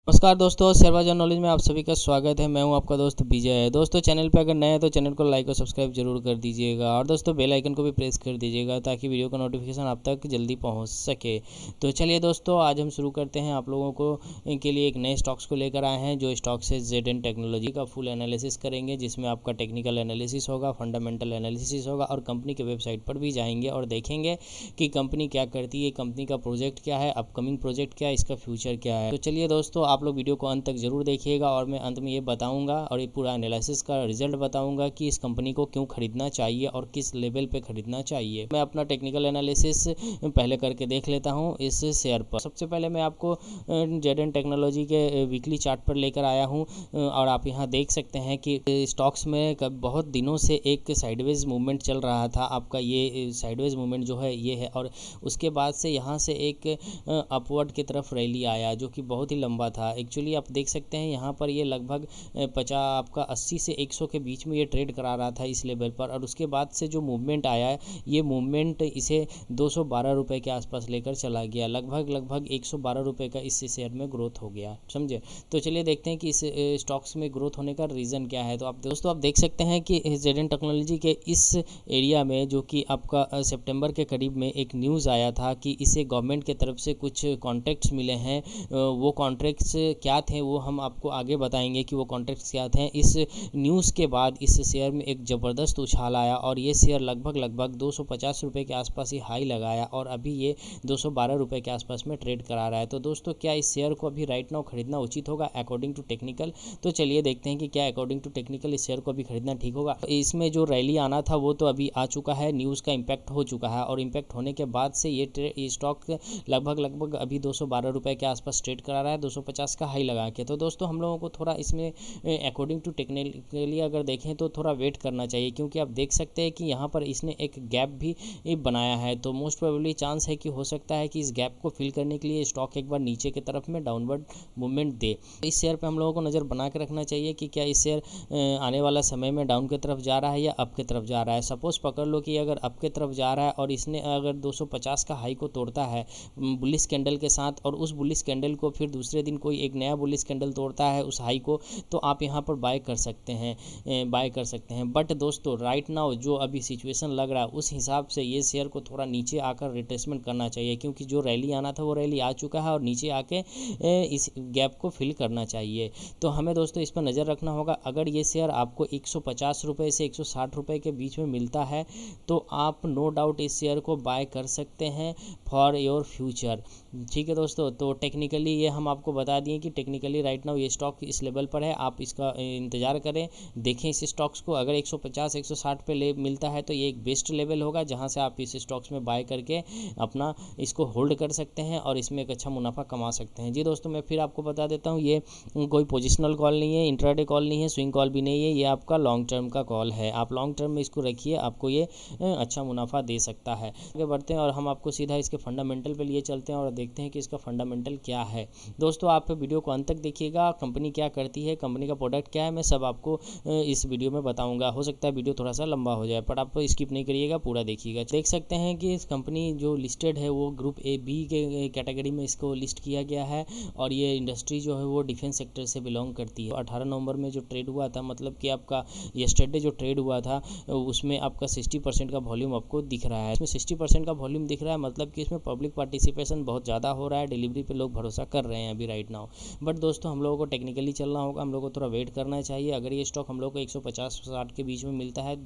नमस्कार दोस्तों, शेयर बाजार नॉलेज में आप सभी का स्वागत है। मैं हूं आपका दोस्त विजय। दोस्तों, चैनल पे अगर नए हैं तो चैनल को लाइक और सब्सक्राइब जरूर कर दीजिएगा और दोस्तों बेल आइकन को भी प्रेस कर दीजिएगा ताकि वीडियो का नोटिफिकेशन आप तक जल्दी पहुंच सके। तो चलिए दोस्तों, आज हम शुरू करते हैं। आप लोगों को के लिए एक नए स्टॉक्स को लेकर आए हैं। जो स्टॉक्स है ZN टेक्नोलॉजी का फुल एनालिसिस करेंगे, जिसमें आपका टेक्निकल एनालिसिस होगा, फंडामेंटल एनालिसिस होगा और कंपनी के वेबसाइट पर भी जाएंगे और देखेंगे कि कंपनी क्या करती है, कंपनी का प्रोजेक्ट क्या है, अपकमिंग प्रोजेक्ट क्या है, इसका फ्यूचर क्या है। तो चलिए दोस्तों, आप लोग वीडियो को अंत तक जरूर देखिएगा और मैं अंत में ये बताऊंगा और ये पूरा एनालिसिस का रिजल्ट बताऊंगा कि इस कंपनी को क्यों खरीदना चाहिए और किस लेवल पे खरीदना चाहिए। मैं अपना टेक्निकल एनालिसिस पहले करके देख लेता हूँ इस शेयर पर। सबसे पहले मैं आपको ZN टेक्नोलॉजी के वीकली चार्ट पर लेकर आया हूँ और आप यहाँ देख सकते हैं कि स्टॉक्स में बहुत दिनों से एक साइडवेज मूवमेंट चल रहा था। आपका ये साइडवेज मूवमेंट जो है ये है और उसके बाद से यहाँ से एक अपवर्ड की तरफ रैली आया जो कि बहुत ही लंबा था। एक्चुअली आप देख सकते हैं यहाँ पर ये लगभग 80 से 100 के बीच में ये ट्रेड करा रहा था इस लेवल पर और उसके बाद से जो मूवमेंट आया है ये मूवमेंट इसे 212 रुपये के आसपास लेकर चला गया। लगभग 112 रुपये का इस शेयर में ग्रोथ हो गया, समझे। तो चलिए देखते हैं कि इस स्टॉक्स में ग्रोथ होने का रीज़न क्या है। तो आप दोस्तों आप देख सकते हैं कि ZN टेक्नोलॉजी के इस एरिया में जो कि आपका सितंबर के करीब में एक न्यूज़ आया था कि इसे गवर्नमेंट के तरफ से कुछ कॉन्ट्रैक्ट्स मिले हैं। वो कॉन्ट्रैक्ट्स क्या थे वो हम आपको आगे बताएंगे कि वो कॉन्ट्रैक्ट्स क्या थे। इस न्यूज़ के बाद इस शेयर में एक ज़बरदस्त उछाल आया और ये शेयर लगभग 250 रुपये के आसपास ही हाई लगाया और अभी ये 212 रुपये के आसपास में ट्रेड करा रहा है। तो दोस्तों, क्या इस शेयर को अभी राइट नाउ खरीदना उचित होगा अकॉर्डिंग टू टेक्निकल? तो चलिए देखते हैं कि क्या अकॉर्डिंग टू टेक्निकल इस शेयर को अभी खरीदना ठीक होगा। इसमें जो रैली आना था वो तो अभी आ चुका है, न्यूज़ का इम्पैक्ट हो चुका है और इम्पैक्ट होने के बाद से ये स्टॉक लगभग अभी 212 रुपये के आसपास ट्रेड करा रहा है, 250 का हाई लगा के। तो दोस्तों, हम लोगों को थोड़ा इसमें अकॉर्डिंग टू टेक्निकली अगर देखें तो थोड़ा वेट करना चाहिए, क्योंकि आप देख सकते हैं कि यहाँ पर इसने एक गैप भी बनाया है। तो मोस्ट प्रोबेबली चांस है कि हो सकता है कि इस गैप को फिल करने के लिए स्टॉक एक बार नीचे की तरफ में डाउनवर्ड मूवमेंट दे। इस शेयर पे हम लोगों को नज़र बना के रखना चाहिए कि क्या इस शेयर आने वाला समय में डाउन की तरफ जा रहा है या अप की तरफ जा रहा है। सपोज पकड़ लो कि अगर अप की तरफ जा रहा है और इसने अगर 250 का हाई को तोड़ता है बुलिश कैंडल के साथ और उस बुलिश कैंडल को फिर दूसरे दिन कोई एक नया बुलिश कैंडल तोड़ता है उस हाई को, तो आप यहाँ पर बाय कर सकते हैं। बट दोस्तों, राइट नाउ जो अभी सिचुएशन लग रहा है उस हिसाब से ये शेयर को थोड़ा नीचे आकर रिट्रेसमेंट करना चाहिए, क्योंकि जो रैली आना था वो रैली आ चुका है और नीचे आके इस गैप को फिल करना चाहिए। तो हमें दोस्तों इस पर नज़र रखना होगा। अगर ये शेयर आपको 150 रुपये से 160 रुपये के बीच में मिलता है तो आप नो डाउट इस शेयर को बाय कर सकते हैं फॉर योर फ्यूचर। ठीक है दोस्तों, तो टेक्निकली ये हम आपको बता दिए कि टेक्निकली राइट नाउ ये स्टॉक इस लेवल पर है। आप इसका इंतज़ार करें, देखें इस स्टॉक्स को। अगर 150 160 पे ले मिलता है तो ये एक बेस्ट लेवल होगा जहां से आप इस स्टॉक्स में बाय करके अपना इसको होल्ड कर सकते हैं और इसमें एक अच्छा मुनाफा कमा सकते हैं। जी दोस्तों, मैं फिर आपको बता देता हूँ, ये कोई पोजिशनल कॉल नहीं है, इंट्राडे कॉल नहीं है, स्विंग कॉल भी नहीं है, ये आपका लॉन्ग टर्म का कॉल है। आप लॉन्ग टर्म में इसको रखिए, आपको ये अच्छा मुनाफा दे सकता है। आगे बढ़ते हैं और हम आपको सीधा इसके फंडामेंटल पे लिए चलते हैं और देखते हैं कि इसका फंडामेंटल क्या है। दोस्तों, आप वीडियो को अंत तक देखिएगा। कंपनी क्या करती है, कंपनी का प्रोडक्ट क्या है, मैं सब आपको इस वीडियो में बताऊंगा। हो सकता है वीडियो थोड़ा सा लंबा हो जाए, पर आप स्किप नहीं करिएगा, पूरा देखिएगा। देख सकते हैं कि इस कंपनी जो लिस्टेड है वो ग्रुप A-B के कैटेगरी में इसको लिस्ट किया गया है और ये इंडस्ट्री जो है वो डिफेंस सेक्टर से बिलोंग करती है। 18 नवंबर में जो ट्रेड हुआ था, मतलब कि आपका येस्टरडे जो ट्रेड हुआ था उसमें आपका 60% का वॉल्यूम आपको दिख रहा है। इसमें 60% का वॉल्यूम दिख रहा है, मतलब कि इसमें पब्लिक पार्टिसिपेशन बहुत ज़्यादा हो रहा है, डिलीवरी पे लोग भरोसा कर रहे हैं अभी राइट नाउ। बट दोस्तों, हम लोगों को टेक्निकली चलना होगा, हम लोग को थोड़ा वेट करना चाहिए। अगर ये स्टॉक हम लोग को 150-60 के बीच में मिलता है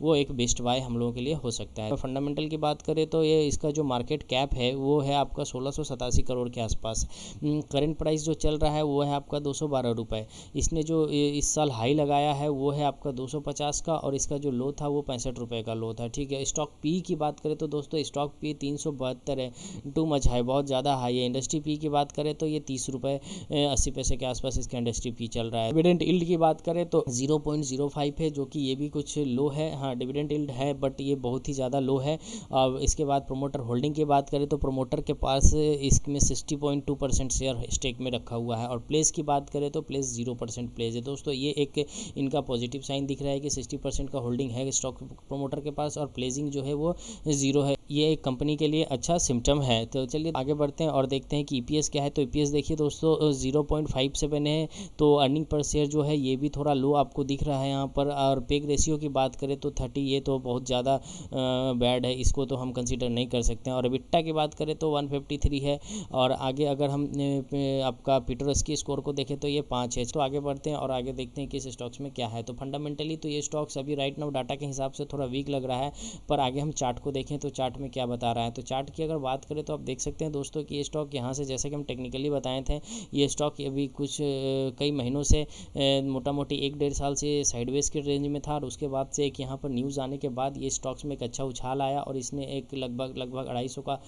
वो एक बेस्ट बाय हम लोगों के लिए हो सकता है। फंडामेंटल की बात करें तो ये इसका जो मार्केट कैप है वो है आपका 1687 करोड़ के आसपास। करंट प्राइस जो चल रहा है वो है आपका 212 रुपये। इसने जो इस साल हाई लगाया है वो है आपका 250 का और इसका जो लो था वो 65 रुपये का लो था। ठीक है, स्टॉक पी की बात करें तो दोस्तों स्टॉक पी 372 है, टू मच हाई, बहुत ज़्यादा हाई है। इंडस्ट्री पी की बात करें तो ये 30 रुपये 80 पैसे के आसपास इसका इंडस्ट्री पी चल रहा है। डिविडेंड यील्ड की बात करें तो 0.05 है, जो कि ये भी कुछ लो है। हाँ, डिविडेंड यील्ड है बट ये बहुत ही ज़्यादा लो है। और इसके बाद प्रोमोटर होल्डिंग की बात करें तो प्रोमोटर के पास इसमें 60.2% शेयर स्टेक में रखा हुआ है और प्लेस की बात करें तो प्लेस 0% प्लेस है। दोस्तों, ये एक इनका पॉजिटिव साइन दिख रहा है कि 60% का होल्डिंग है स्टॉक प्रोमोटर के पास और प्लेसिंग जो है वो 0 है। ये एक कंपनी के लिए अच्छा सिम्टम है। तो चलिए आगे बढ़ते हैं और देखते हैं कि EPS क्या है। तो EPS देखिए दोस्तों, दोस्तों 0.57 है। तो अर्निंग पर शेयर जो है ये भी थोड़ा लो आपको दिख रहा है यहाँ पर। और पेग रेशियो की बात करें तो 30, ये तो बहुत ज़्यादा बैड है, इसको तो हम कंसीडर नहीं कर सकते हैं। और EBITDA की बात करें तो 153 है। और आगे अगर हम आपका पिटरस्की स्कोर को देखें तो ये 5 है। तो आगे बढ़ते हैं और आगे देखते हैं कि इस स्टॉक्स में क्या है। तो फंडामेंटली तो ये स्टॉक्स अभी राइट नाउ डाटा के हिसाब से थोड़ा वीक लग रहा है, पर आगे हम चार्ट को देखें तो चार्ट में क्या बता रहा है। तो चार्ट की अगर बात करें तो आप देख सकते हैं दोस्तों कि ये स्टॉक यहाँ से, जैसे कि हम टेक्निकली बताए थे, ये स्टॉक अभी कुछ कई महीनों से मोटा मोटी 1-1.5 साल से साइडवेज के रेंज में था। और उसके बाद से एक यहाँ पर न्यूज़ आने के बाद ये स्टॉक्स में एक अच्छा उछाल आया और इसने एक लगभग 250 का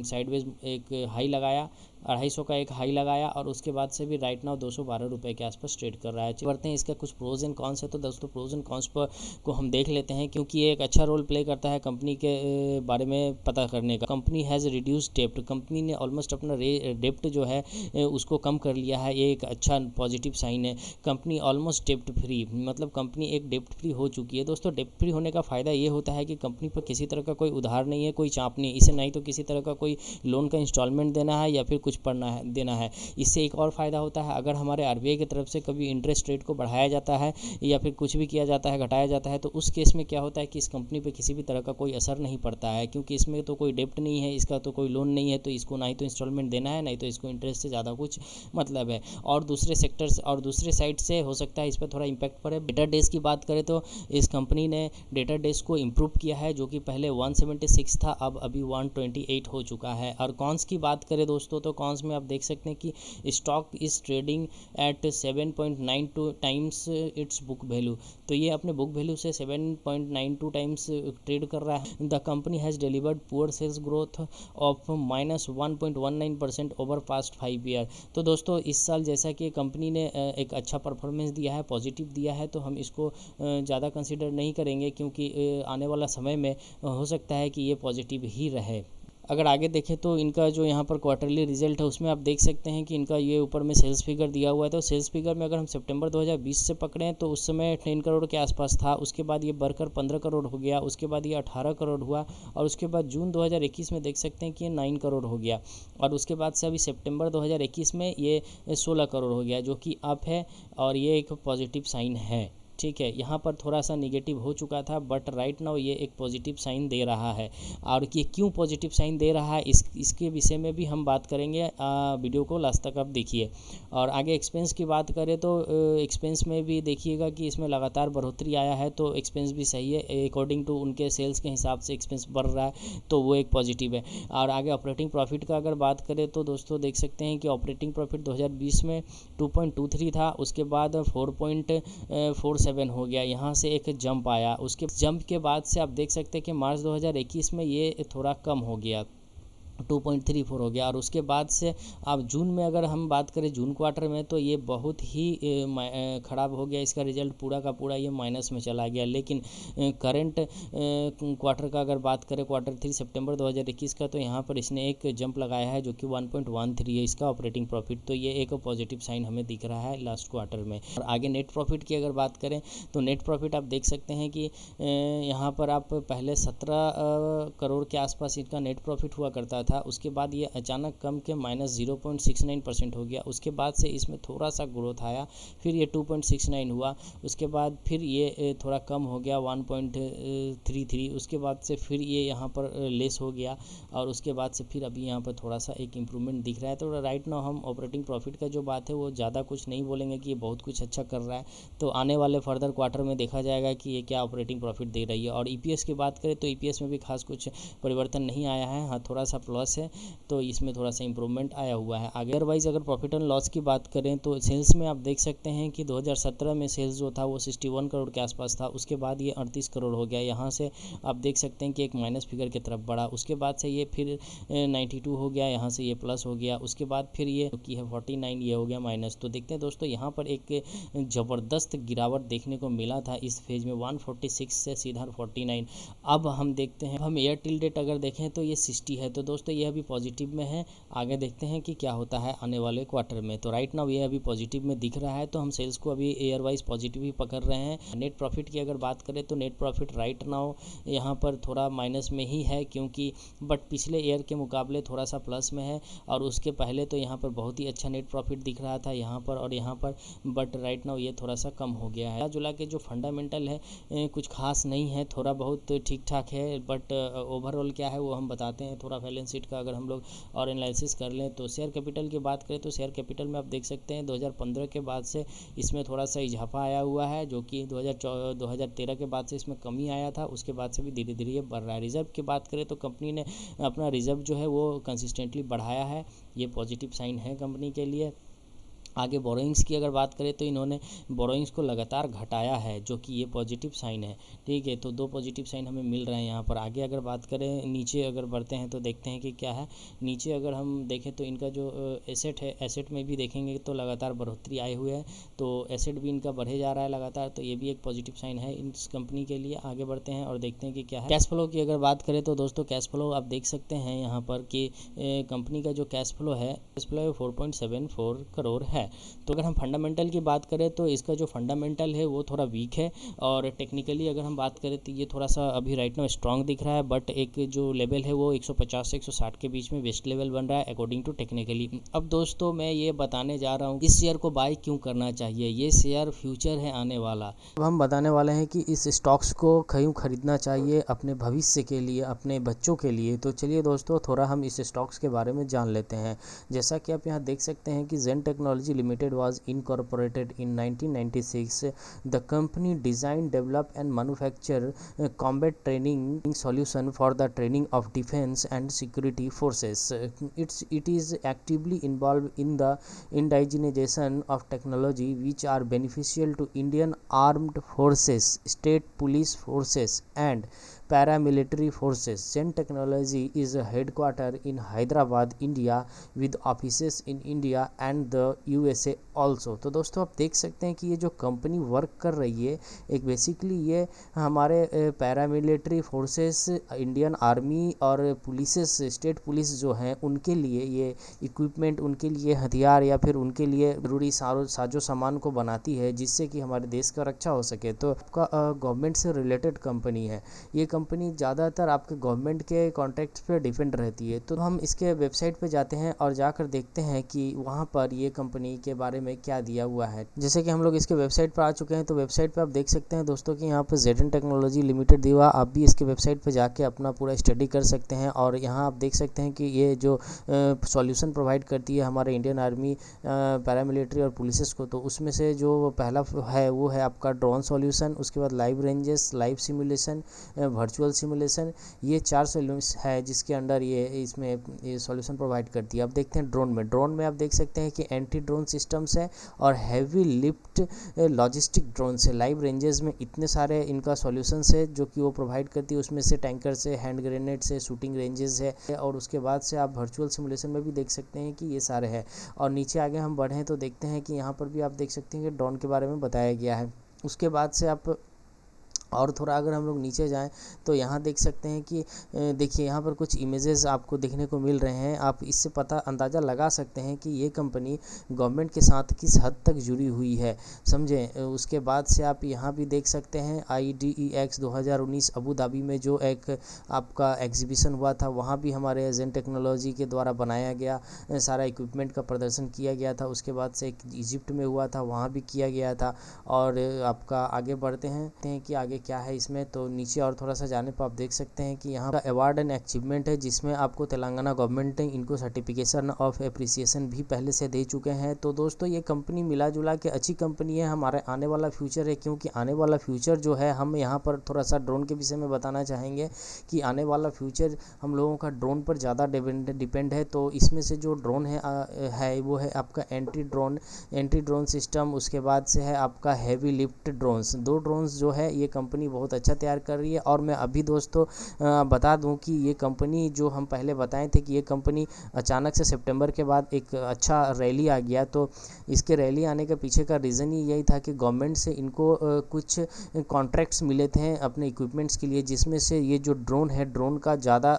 साइडवेज एक हाई लगाया, 250 का एक हाई लगाया। और उसके बाद से भी राइट नाउ 212 रुपये के आसपास ट्रेड कर रहा है। बढ़ते हैं इसका कुछ प्रोज एंड कॉन्स है। तो दोस्तों प्रोज एंड कॉन्स पर को हम देख लेते हैं, क्योंकि ये एक अच्छा रोल प्ले करता है कंपनी के बारे में पता करने का। कंपनी हैज़ रिड्यूस डेप्ट, कंपनी ने ऑलमोस्ट अपना डेप्ट जो है उसको कम कर लिया है, ये एक अच्छा पॉजिटिव साइन है। कंपनी ऑलमोस्ट डेप्ट फ्री, मतलब कंपनी एक डेप्ट फ्री हो चुकी है। दोस्तों डेप्ट फ्री होने का फ़ायदा ये होता है कि कंपनी पर किसी तरह का कोई उधार नहीं है, कोई चाप नहीं, इसे नहीं तो किसी तरह का कोई लोन का इंस्टॉलमेंट देना है या फिर कुछ देना है। इससे एक और फ़ायदा होता है, अगर हमारे RBI की तरफ से कभी इंटरेस्ट रेट को बढ़ाया जाता है या फिर कुछ भी किया जाता है, घटाया जाता है, तो उस केस में क्या होता है कि इस कंपनी पे किसी भी तरह का कोई असर नहीं पड़ता है, क्योंकि इसमें तो कोई डेप्ट नहीं है, इसका तो कोई लोन नहीं है, तो इसको ना ही तो इंस्टॉलमेंट देना है, नहीं तो इसको इंटरेस्ट से ज़्यादा कुछ मतलब है। और दूसरे सेक्टर से और दूसरे साइड से हो सकता है इस पर थोड़ा इम्पैक्ट पड़े। डेटा डेज की बात करें तो इस कंपनी ने डेटा डेज को इम्प्रूव किया है, जो कि पहले 176 था, अब अभी 128 हो चुका है। और कॉन्स की बात करें दोस्तों तो कॉन्स में आप देख सकते हैं कि stock is trading at 7.92 times it's book value. तो ये अपने बुक वैल्यू से 7.92 टाइम्स ट्रेड कर रहा है। The company has delivered poor sales growth of -1.19% over past 5 year. तो दोस्तों इस साल जैसा कि कंपनी ने एक अच्छा परफॉर्मेंस दिया है, पॉजिटिव दिया है, तो हम इसको ज़्यादा कंसीडर नहीं करेंगे, क्योंकि आने वाला समय में हो सकता है कि ये पॉजिटिव ही रहे। अगर आगे देखें तो इनका जो यहाँ पर क्वार्टरली रिजल्ट है उसमें आप देख सकते हैं कि इनका ये ऊपर में सेल्स फिगर दिया हुआ है। तो सेल्स फिगर में अगर हम सितंबर 2020 से पकड़ें तो उस समय 10 करोड़ के आसपास था, उसके बाद ये बढ़कर 15 करोड़ हो गया, उसके बाद ये 18 करोड़ हुआ, और उसके बाद जून 2021 में देख सकते हैं कि ये 9 करोड़ हो गया, और उसके बाद से अभी सितंबर 2021 में ये 16 करोड़ हो गया, जो कि अप है और ये एक पॉजिटिव साइन है। ठीक है, यहाँ पर थोड़ा सा निगेटिव हो चुका था, बट राइट नाउ ये एक पॉजिटिव साइन दे रहा है। और ये क्यों पॉजिटिव साइन दे रहा है इसके विषय में भी हम बात करेंगे, वीडियो को लास्ट तक आप देखिए। और आगे एक्सपेंस की बात करें तो एक्सपेंस में भी देखिएगा कि इसमें लगातार बढ़ोतरी आया है, तो एक्सपेंस भी सही है, अकॉर्डिंग टू उनके सेल्स के हिसाब से एक्सपेंस बढ़ रहा है, तो वो एक पॉजिटिव है। और आगे ऑपरेटिंग प्रॉफिट का अगर बात करें तो दोस्तों देख सकते हैं कि ऑपरेटिंग प्रॉफिट 2020 में 2.23 था, उसके बाद 4.47 हो गया, यहाँ से एक जंप आया। उसके जंप के बाद से आप देख सकते हैं कि मार्च 2021 में ये थोड़ा कम हो गया, 2.34 हो गया। और उसके बाद से आप जून में अगर हम बात करें जून क्वार्टर में, तो ये बहुत ही ख़राब हो गया, इसका रिजल्ट पूरा का पूरा ये माइनस में चला गया। लेकिन करंट क्वार्टर का अगर बात करें Q3 सितंबर 2021 का, तो यहाँ पर इसने एक जंप लगाया है जो कि 1.13 है इसका ऑपरेटिंग प्रॉफिट, तो ये एक पॉजिटिव साइन हमें दिख रहा है लास्ट क्वार्टर में। और आगे नेट प्रॉफिट की अगर बात करें तो नेट प्रॉफिट आप देख सकते हैं कि यहाँ पर आप पहले 17 करोड़ के आसपास इनका नेट प्रॉफिट हुआ करता था, उसके बाद ये अचानक कम के -0.69% हो गया। उसके बाद से इसमें थोड़ा सा ग्रोथ आया, फिर ये 2.69 हुआ, उसके बाद फिर ये थोड़ा कम हो गया 1.33, उसके बाद से फिर ये यहाँ पर लेस हो गया, और उसके बाद से फिर अभी यहाँ पर थोड़ा सा एक इम्प्रूवमेंट दिख रहा है। तो राइट नाउ हम ऑपरेटिंग प्रॉफिट का जो बात है वो ज़्यादा कुछ नहीं बोलेंगे कि ये बहुत कुछ अच्छा कर रहा है, तो आने वाले फर्दर क्वार्टर में देखा जाएगा कि ये क्या ऑपरेटिंग प्रॉफिट दे रही है। और EPS की बात करें तो EPS में भी खास कुछ परिवर्तन नहीं आया है, हाँ थोड़ा सा प्लस है, तो इसमें थोड़ा सा इंप्रूवमेंट आया हुआ है। अदरवाइज अगर प्रॉफिट एंड लॉस की बात करें तो सेल्स में आप देख सकते हैं कि 2017 में सेल्स जो था वो 61 करोड़ के आसपास था, उसके बाद ये 38 करोड़ हो गया, यहाँ से आप देख सकते हैं कि एक माइनस फिगर की तरफ बढ़ा, उसके बाद से ये फिर 92 हो गया, यहाँ से ये प्लस हो गया, उसके बाद फिर ये की है 49, ये हो गया माइनस। तो देखते हैं दोस्तों यहाँ पर एक ज़बरदस्त गिरावट देखने को मिला था इस फेज में, 146 से सीधा 49। अब हम देखते हैं, हम एयरटेल डेट अगर देखें तो ये 60 है। तो दोस्तों दोस्तों ये अभी पॉजिटिव में है, आगे देखते हैं कि क्या होता है आने वाले क्वार्टर में। तो राइट नाउ ये अभी पॉजिटिव में दिख रहा है, तो हम सेल्स को अभी ईयर वाइज पॉजिटिव ही पकड़ रहे हैं। नेट प्रॉफिट की अगर बात करें तो नेट प्रॉफिट राइट नाउ यहाँ पर थोड़ा माइनस में ही है, क्योंकि बट पिछले ईयर के मुकाबले थोड़ा सा प्लस में है, और उसके पहले तो यहाँ पर बहुत ही अच्छा नेट प्रॉफिट दिख रहा था यहाँ पर और यहाँ पर, बट राइट नाउ ये थोड़ा सा कम हो गया है। जुलाई के जो फंडामेंटल है कुछ खास नहीं है, थोड़ा बहुत ठीक ठाक है, बट ओवरऑल क्या है वो हम बताते हैं। थोड़ा बैलेंस शीट का अगर हम लोग और एनालिसिस कर लें तो शेयर कैपिटल की बात करें तो शेयर कैपिटल में आप देख सकते हैं 2015 के बाद से इसमें थोड़ा सा इजाफा आया हुआ है, जो कि 2013 के बाद से इसमें कमी आया था, उसके बाद से भी धीरे धीरे ये बढ़ रहा है। रिजर्व की बात करें तो कंपनी ने अपना रिजर्व जो है वो कंसिस्टेंटली बढ़ाया है, ये पॉजिटिव साइन है कंपनी के लिए। आगे बोरोइंग्स की अगर बात करें तो इन्होंने बोरोइंग्स को लगातार घटाया है, जो कि ये पॉजिटिव साइन है। ठीक है, तो दो पॉजिटिव साइन हमें मिल रहे हैं यहाँ पर। आगे अगर बात करें नीचे अगर बढ़ते हैं तो देखते हैं कि क्या है। नीचे अगर हम देखें तो इनका जो एसेट है, एसेट में भी देखेंगे तो लगातार बढ़ोतरी आए हुए है, तो एसेट भी इनका बढ़े जा रहा है लगातार, तो ये भी एक पॉजिटिव साइन है इस कंपनी के लिए। आगे बढ़ते हैं और देखते हैं कि क्या है। कैश फ्लो की अगर बात करें तो दोस्तों कैश फ्लो आप देख सकते हैं यहाँ पर कि कंपनी का जो कैश फ्लो है 4.74 करोड़ है। तो अगर हम फंडामेंटल की बात करें तो इसका जो फंडामेंटल है वो थोड़ा वीक है, और टेक्निकली अगर हम बात करें तो ये थोड़ा सा अभी राइट नाउ स्ट्रांग दिख रहा है, बट एक जो लेवल है वो 150 से 160 के बीच में बेस्ट लेवल बन रहा है अकॉर्डिंग टू टेक्निकली। अब दोस्तों मैं ये बताने जा रहा हूँ इस शेयर को बाय क्यों करना चाहिए, ये शेयर फ्यूचर है आने वाला। अब हम बताने वाले हैं कि इस स्टॉक्स को क्यों खरीदना चाहिए अपने भविष्य के लिए, अपने बच्चों के लिए। तो चलिए दोस्तों थोड़ा हम इस स्टॉक्स के बारे में जान लेते हैं। जैसा कि आप यहाँ देख सकते हैं कि Zen technology limited was incorporated in 1996. The company designed, develop and manufacture combat training solution for the training of defense and security forces. It is actively involved in the indigenization of technology which are beneficial to Indian armed forces, state police forces and paramilitary forces. Zen Technology is headquartered in Hyderabad, India, with offices in India and the USA also. तो दोस्तों आप देख सकते हैं कि ये जो company work कर रही है, एक बेसिकली ये हमारे पैरामिलिट्री फोर्सेस, इंडियन आर्मी और पुलिसेस, स्टेट पुलिस जो हैं उनके लिए ये इक्विपमेंट, उनके लिए हथियार या फिर उनके लिए ज़रूरी साजो सामान को बनाती है, जिससे कि हमारे देश का रक्षा हो सके। तो आपका गवर्नमेंट से रिलेटेड कंपनी है ये कंपनी, ज़्यादातर आपके गवर्नमेंट के कॉन्ट्रैक्ट्स पे डिपेंड रहती है। तो हम इसके वेबसाइट पे जाते हैं और जाकर देखते हैं कि वहाँ पर ये कंपनी के बारे में क्या दिया हुआ है। जैसे कि हम लोग इसके वेबसाइट पर आ चुके हैं, तो वेबसाइट पे आप देख सकते हैं दोस्तों कि यहाँ पर जेडन टेक्नोलॉजी लिमिटेड दिया हुआ। आप भी इसके वेबसाइट पे जाके अपना पूरा स्टडी कर सकते हैं, और यहाँ आप देख सकते हैं कि ये जो सॉल्यूशन प्रोवाइड करती है हमारे इंडियन आर्मी, पैरामिलिट्री और पुलिसेस को, तो उसमें से जो पहला है वो है आपका ड्रोन सॉल्यूशन, उसके बाद live ranges, live simulation, virtual simulation, ये 4 सॉल्यूशन है जिसके अंडर इसमें ये सॉल्यूशन प्रोवाइड करती है। अब देखते हैं ड्रोन में आप देख सकते हैं कि एंटी ड्रोन सिस्टम्स है और हैवी लिफ्ट लॉजिस्टिक ड्रोन से। लाइव रेंजेस में इतने सारे इनका सॉल्यूशंस है जो कि वो प्रोवाइड करती है, उसमें से टैंकर से, हैंड ग्रेनेड से, शूटिंग रेंजेस है, और उसके बाद से आप वर्चुअल सिमुलेशन में भी देख सकते हैं कि ये सारे हैं। और नीचे आगे हम बढ़ें तो देखते हैं कि यहाँ पर भी आप देख सकते हैं कि ड्रोन के बारे में बताया गया है। उसके बाद से आप और थोड़ा अगर हम लोग नीचे जाएं तो यहाँ देख सकते हैं कि देखिए यहाँ पर कुछ इमेजेस आपको देखने को मिल रहे हैं। आप इससे अंदाज़ा लगा सकते हैं कि ये कंपनी गवर्नमेंट के साथ किस हद तक जुड़ी हुई है, समझें। उसके बाद से आप यहाँ भी देख सकते हैं IDEX 2019 अबू धाबी में जो एक आपका एग्जीबिशन हुआ था, वहाँ भी हमारे जेन टेक्नोलॉजी के द्वारा बनाया गया सारा इक्विपमेंट का प्रदर्शन किया गया था। उसके बाद से एक इजिप्ट में हुआ था, वहाँ भी किया गया था। और आपका आगे बढ़ते हैं कि आगे क्या है इसमें, तो नीचे और थोड़ा सा जाने पर आप देख सकते हैं कि यहाँ का अवार्ड एंड अचीवमेंट है, जिसमें आपको तेलंगाना गवर्नमेंट ने इनको सर्टिफिकेशन ऑफ एप्रिसिएशन भी पहले से दे चुके हैं। तो दोस्तों ये कंपनी मिला जुला के अच्छी कंपनी है, हमारे आने वाला फ्यूचर है, क्योंकि आने वाला फ्यूचर जो है, हम यहाँ पर थोड़ा सा ड्रोन के विषय में बताना चाहेंगे कि आने वाला फ्यूचर हम लोगों का ड्रोन पर ज़्यादा डिपेंड है। तो इसमें से जो ड्रोन है वो है आपका एंटी ड्रोन सिस्टम, उसके बाद से है आपका हैवी लिफ्ट ड्रोन्स। 2 ड्रोन्स जो है ये कंपनी कंपनी बहुत अच्छा तैयार कर रही है। और मैं अभी दोस्तों बता दूं कि ये कंपनी जो हम पहले बताए थे कि ये कंपनी अचानक से सितंबर के बाद एक अच्छा रैली आ गया, तो इसके रैली आने के पीछे का रीज़न ही यही था कि गवर्नमेंट से इनको कुछ कॉन्ट्रैक्ट्स मिले थे अपने इक्विपमेंट्स के लिए, जिसमें से ये जो ड्रोन है, ड्रोन का ज़्यादा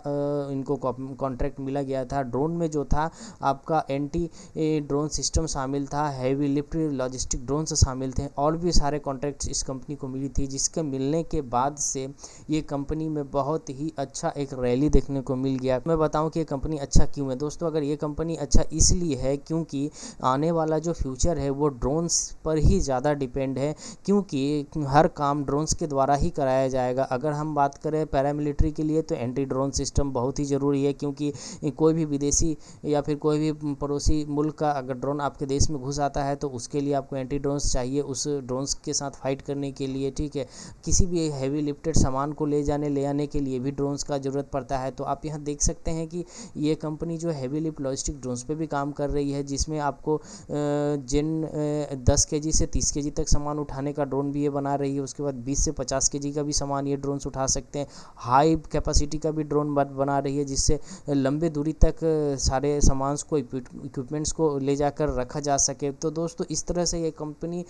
इनको कॉन्ट्रैक्ट मिला गया था। ड्रोन में जो था आपका एंटी ड्रोन सिस्टम शामिल था, हैवी लिफ्ट लॉजिस्टिक ड्रोन्स शामिल थे, और भी सारे कॉन्ट्रैक्ट्स इस कंपनी को मिली थी, जिसके मिलने के बाद से ये कंपनी में बहुत ही अच्छा एक रैली देखने को मिल गया। मैं बताऊं कि ये कंपनी अच्छा क्यों है दोस्तों। अगर ये कंपनी अच्छा इसलिए है क्योंकि आने वाला जो फ्यूचर है वो ड्रोन्स पर ही ज़्यादा डिपेंड है, क्योंकि हर काम ड्रोन्स के द्वारा ही कराया जाएगा। अगर हम बात करें पैरामिलिट्री के लिए तो एंटी ड्रोन सिस्टम बहुत ही ज़रूरी है, क्योंकि कोई भी विदेशी या फिर कोई भी पड़ोसी मुल्क का अगर ड्रोन आपके देश में घुस आता है तो उसके लिए आपको एंटी ड्रोन्स चाहिए उस ड्रोन्स के साथ फाइट करने के लिए, ठीक है। किसी भी हैवी लिफ्टेड सामान को ले आने के लिए भी ड्रोन्स का ज़रूरत पड़ता है। तो आप यहाँ देख सकते हैं कि ये कंपनी जो हैवी लिफ्ट लॉजिस्टिक ड्रोन्स पे भी काम कर रही है, जिसमें आपको जिन 10 केजी से 30 केजी तक सामान उठाने का ड्रोन भी ये बना रही है। उसके बाद 20 से 50 केजी का भी सामान ये ड्रोन्स उठा सकते हैं। हाई कैपेसिटी का भी ड्रोन बना रही है, जिससे लंबे दूरी तक सारे सामान को इक्विपमेंट्स को ले जाकर रखा जा सके। तो दोस्तों इस तरह से ये कंपनी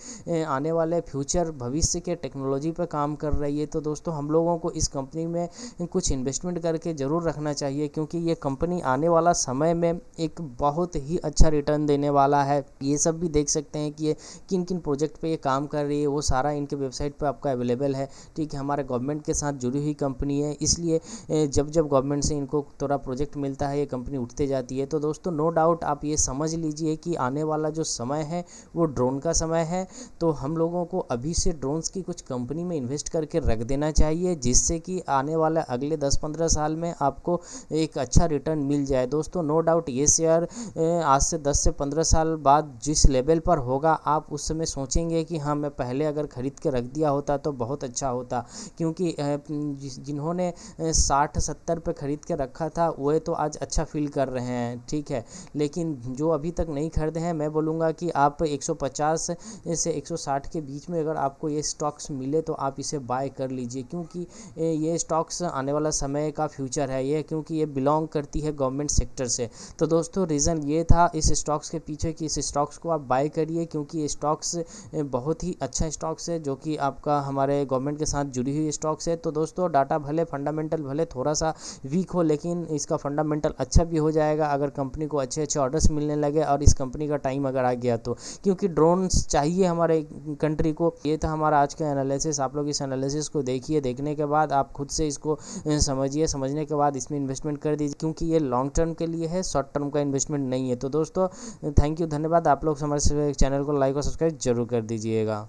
आने वाले फ्यूचर भविष्य के टेक्नोलॉजी पर काम कर रही है। तो दोस्तों हम लोगों को इस कंपनी में कुछ इन्वेस्टमेंट करके ज़रूर रखना चाहिए, क्योंकि ये कंपनी आने वाला समय में एक बहुत ही अच्छा रिटर्न देने वाला है। ये सब भी देख सकते हैं कि ये किन किन प्रोजेक्ट पे ये काम कर रही है, वो सारा इनके वेबसाइट पे आपका अवेलेबल है, ठीक है। हमारे गवर्नमेंट के साथ जुड़ी हुई कंपनी है, इसलिए जब जब गवर्नमेंट से इनको थोड़ा प्रोजेक्ट मिलता है ये कंपनी उठते जाती है। तो दोस्तों नो डाउट आप ये समझ लीजिए कि आने वाला जो समय है वो ड्रोन का समय है। तो हम लोगों को अभी से ड्रोन्स की कुछ कंपनी में इन्वेस्ट करके रख देना चाहिए, जिससे कि आने वाला अगले 10-15 साल में आपको एक अच्छा रिटर्न मिल जाए। दोस्तों नो डाउट ये शेयर आज से 10 से 15 साल बाद जिस लेवल पर होगा, आप उस समय सोचेंगे कि हाँ मैं पहले अगर ख़रीद के रख दिया होता तो बहुत अच्छा होता, क्योंकि जिन्होंने 60-70 पे ख़रीद के रखा था वह तो आज अच्छा फील कर रहे हैं, ठीक है। लेकिन जो अभी तक नहीं खरीदे हैं, मैं बोलूँगा कि आप 150 से 160 के बीच में अगर आपको ये स्टॉक्स मिले तो आप इसे बाय कर लीजिए, क्योंकि ये स्टॉक्स आने वाला समय का फ्यूचर है ये, क्योंकि ये बिलोंग करती है गवर्नमेंट सेक्टर से। तो दोस्तों रीज़न ये था इस स्टॉक्स के पीछे कि इस स्टॉक्स को आप बाय करिए, क्योंकि ये स्टॉक्स बहुत ही अच्छा स्टॉक्स है, जो कि आपका हमारे गवर्नमेंट के साथ जुड़ी हुई स्टॉक्स है। तो दोस्तों डाटा भले फंडामेंटल भले थोड़ा सा वीक हो, लेकिन इसका फंडामेंटल अच्छा भी हो जाएगा अगर कंपनी को अच्छे अच्छे ऑर्डर्स मिलने लगे और इस कंपनी का टाइम अगर आ गया तो, क्योंकि ड्रोन्स चाहिए हमारे कंट्री को। ये था हमारा आज का एनालिसिस। आप लोग इस एनालिसिस को देखिए, देखने के बाद आप खुद से इसको समझिए, समझने के बाद इसमें इन्वेस्टमेंट कर दीजिए, क्योंकि ये लॉन्ग टर्म के लिए है, शॉर्ट टर्म का इन्वेस्टमेंट नहीं है। तो दोस्तों थैंक यू, धन्यवाद। आप लोग हमारे चैनल को लाइक और सब्सक्राइब जरूर कर दीजिएगा।